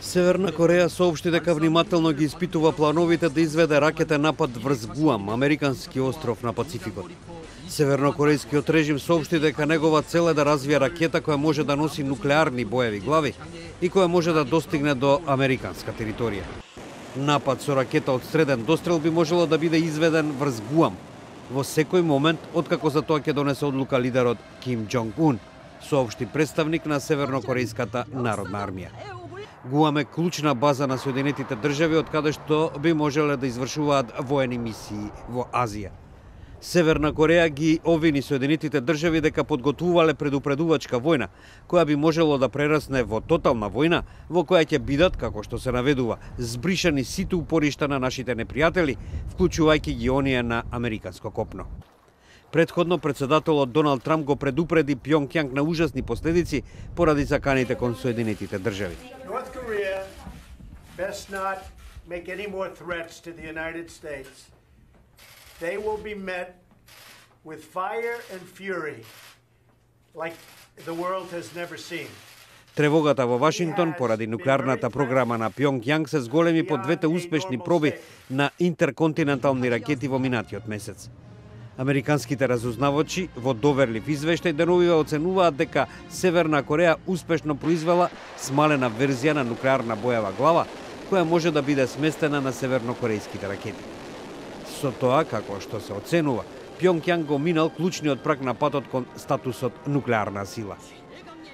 Северна Кореја соопшти дека внимателно ги испитува плановите да изведе ракетен напад врз Гуам, американски остров на Пацификот. Севернокорејскиот режим соопшти дека негова цел е да развие ракета која може да носи нуклеарни боеви глави и која може да достигне до американска територија. Напад со ракета од среден дострел би можело да биде изведен врз Гуам во секој момент откако за тоа ќе донесе одлука лидерот Ким Џонг Ун, соопшти представник на Севернокорејската народна армија. Гуам е клучна база на Соединетите држави од каде што би можеле да извршуваат воени мисии во Азија. Северна Кореја ги обвини Соединетите држави дека подготвувале предупредувачка војна, која би можело да прерасне во тотална војна, во која ќе бидат, како што се наведува, збришани сите упоришта на нашите непријатели, вклучувајќи ги оние на американско копно. Предходно председателот Доналд Трамп го предупреди Пјонгјанг на ужасни последици поради заканите кон Соединетите држави. North Korea best not make any more threats to the United States. They will be met with fire and fury like the world has never seen. Тревогата во Вашингтон поради нуклеарната програма на Пјонгјанг се зголеми по двете успешни проби на интерконтинентални ракети во минатиот месец. Американските разузнавачи во доверлив извештај деновиве оценуваат дека Северна Кореја успешно произвела смалена верзија на нуклеарна боева глава, која може да биде сместена на севернокорејските ракети. Со тоа, како што се оценува, Пјонгјанг го минал клучниот праг на патот кон статусот нуклеарна сила.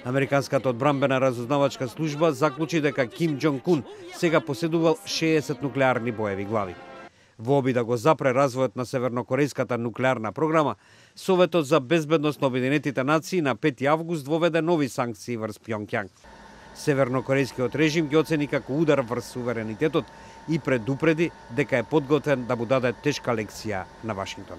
Американската одбранбена разузнавачка служба заклучи дека Ким Џонг Ун сега поседувал 60 нуклеарни боеви глави. Во обид да го запре развојот на севернокорејската нуклеарна програма, Советот за безбедност на Обединетите нации на 5 август воведе нови санкции врз Пјонгјанг. Севернокорејскиот режим ги оцени како удар врз суверенитетот и предупреди дека е подготвен да му даде тешка лекција на Вашингтон.